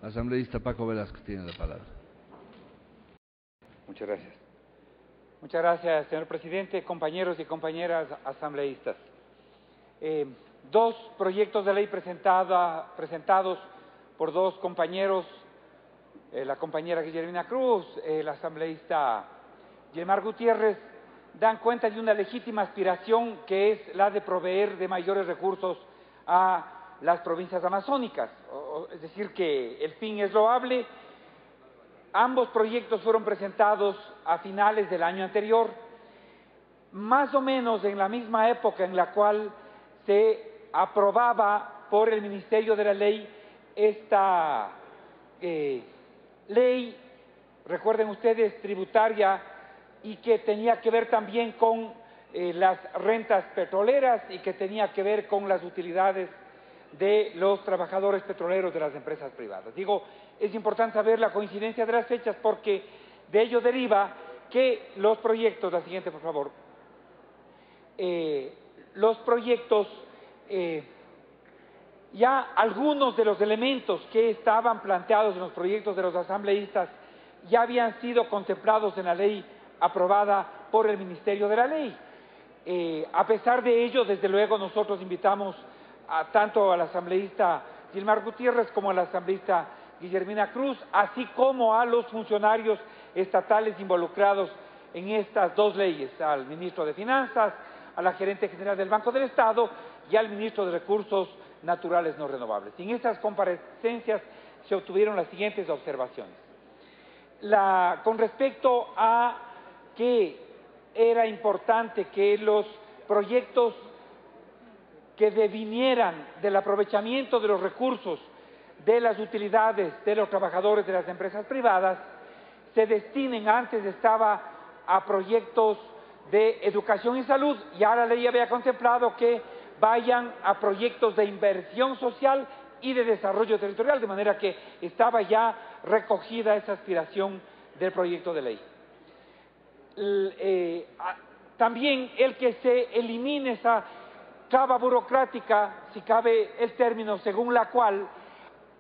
Asambleísta Paco Velasco tiene la palabra. Muchas gracias. Muchas gracias, señor presidente, compañeros y compañeras asambleístas. Dos proyectos de ley presentados por dos compañeros, la compañera Guillermina Cruz, el asambleísta Yemar Gutiérrez, dan cuenta de una legítima aspiración que es la de proveer de mayores recursos a las provincias amazónicas, es decir, que el fin es loable. Ambos proyectos fueron presentados a finales del año anterior, más o menos en la misma época en la cual se aprobaba por el Ministerio de la Ley esta ley, recuerden ustedes, tributaria, y que tenía que ver también con las rentas petroleras y que tenía que ver con las utilidades de los trabajadores petroleros de las empresas privadas. Digo, es importante saber la coincidencia de las fechas porque de ello deriva que los proyectos, la siguiente por favor, los proyectos, ya algunos de los elementos que estaban planteados en los proyectos de los asambleístas ya habían sido contemplados en la ley aprobada por el Ministerio de la Ley. A pesar de ello, desde luego nosotros invitamos tanto al asambleísta Gilmar Gutiérrez como al asambleísta Guillermina Cruz, así como a los funcionarios estatales involucrados en estas dos leyes, al ministro de Finanzas, a la gerente general del Banco del Estado y al ministro de Recursos Naturales No Renovables. Y en estas comparecencias se obtuvieron las siguientes observaciones. Con respecto a que era importante que los proyectos que devinieran del aprovechamiento de los recursos de las utilidades de los trabajadores de las empresas privadas se destinen, antes estaba a proyectos de educación y salud, y ahora la ley había contemplado que vayan a proyectos de inversión social y de desarrollo territorial, de manera que estaba ya recogida esa aspiración del proyecto de ley. También el que se elimine esa traba burocrática, si cabe el término, según la cual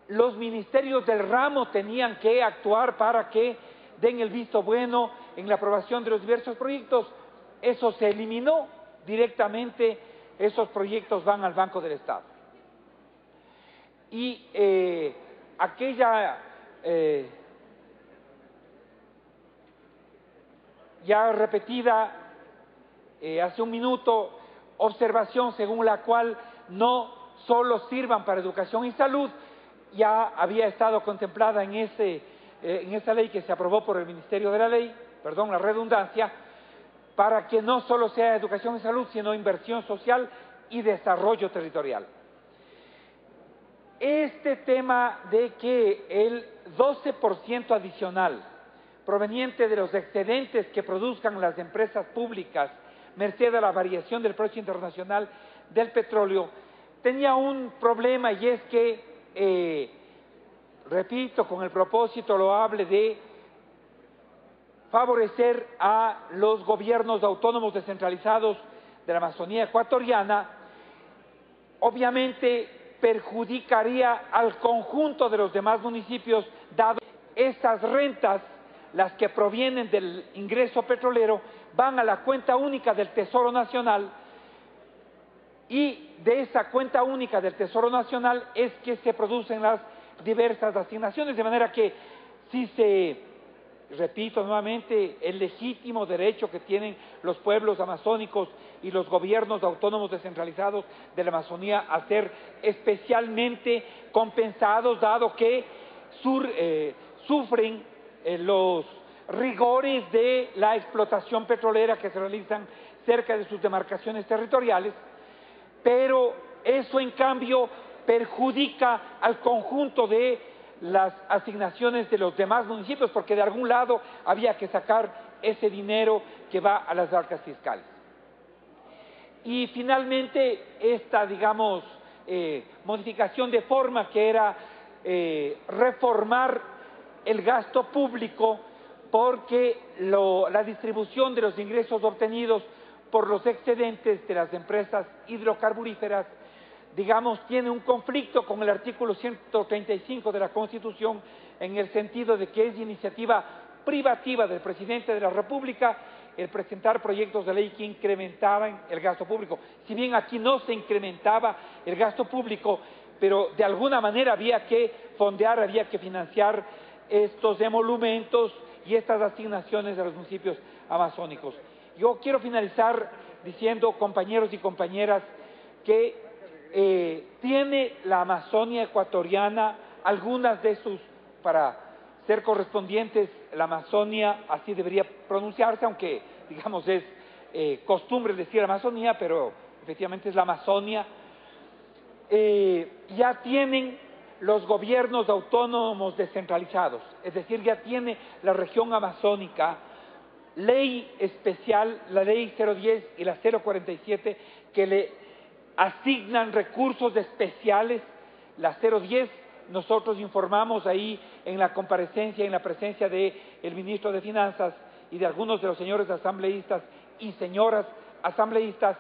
los ministerios del ramo tenían que actuar para que den el visto bueno en la aprobación de los diversos proyectos. Eso se eliminó directamente, esos proyectos van al Banco del Estado. Y aquella ya repetida hace un minuto, observación según la cual no solo sirvan para educación y salud, ya había estado contemplada en esa ley que se aprobó por el Ministerio de la Ley, perdón la redundancia, para que no solo sea educación y salud, sino inversión social y desarrollo territorial. Este tema de que el 12% adicional proveniente de los excedentes que produzcan las empresas públicas merced a la variación del precio internacional del petróleo, tenía un problema, y es que, repito, con el propósito loable de favorecer a los gobiernos autónomos descentralizados de la Amazonía ecuatoriana, obviamente perjudicaría al conjunto de los demás municipios, dado esas rentas, las que provienen del ingreso petrolero, van a la cuenta única del Tesoro Nacional, y de esa cuenta única del Tesoro Nacional es que se producen las diversas asignaciones, de manera que si se, repito nuevamente, el legítimo derecho que tienen los pueblos amazónicos y los gobiernos autónomos descentralizados de la Amazonía a ser especialmente compensados, dado que sufren los rigores de la explotación petrolera que se realizan cerca de sus demarcaciones territoriales, pero eso en cambio perjudica al conjunto de las asignaciones de los demás municipios, porque de algún lado había que sacar ese dinero que va a las arcas fiscales. Y finalmente esta, digamos, modificación de forma, que era reformar el gasto público, porque la distribución de los ingresos obtenidos por los excedentes de las empresas hidrocarburíferas digamos, tiene un conflicto con el artículo 135 de la Constitución, en el sentido de que es iniciativa privativa del presidente de la República el presentar proyectos de ley que incrementaran el gasto público. Si bien aquí no se incrementaba el gasto público, pero de alguna manera había que fondear, había que financiar estos emolumentos y estas asignaciones de los municipios amazónicos. Yo quiero finalizar diciendo, compañeros y compañeras, que tiene la Amazonia ecuatoriana algunas de sus, para ser correspondientes, la Amazonia, así debería pronunciarse, aunque digamos es costumbre decir Amazonía, pero efectivamente es la Amazonia. Ya tienen los gobiernos autónomos descentralizados, es decir, ya tiene la región amazónica ley especial, la ley 010 y la 047, que le asignan recursos especiales. La 010, nosotros informamos ahí en la comparecencia, en la presencia del ministro de Finanzas y de algunos de los señores asambleístas y señoras asambleístas,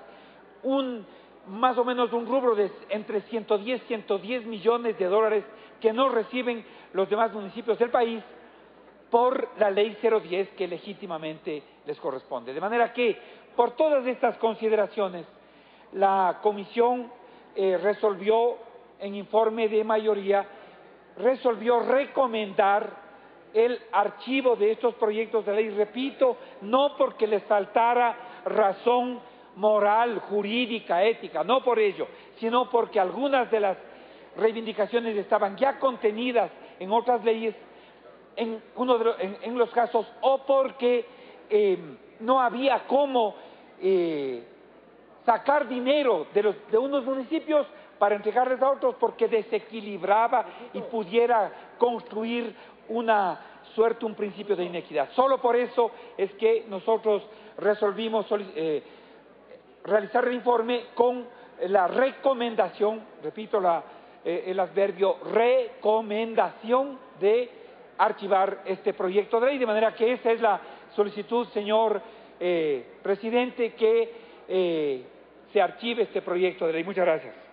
más o menos un rubro de entre 110 millones de dólares que no reciben los demás municipios del país por la ley 010 que legítimamente les corresponde. De manera que, por todas estas consideraciones, la comisión resolvió, en informe de mayoría, resolvió recomendar el archivo de estos proyectos de ley, repito, no porque les faltara razón moral, jurídica, ética, no por ello, sino porque algunas de las reivindicaciones estaban ya contenidas en otras leyes, en los casos, o porque no había cómo sacar dinero de unos municipios para entregarles a otros, porque desequilibraba y pudiera construir una suerte, un principio de inequidad. Solo por eso es que nosotros resolvimos realizar el informe con la recomendación, repito el adverbio recomendación, de archivar este proyecto de ley, de manera que esa es la solicitud, señor presidente, que se archive este proyecto de ley. Muchas gracias.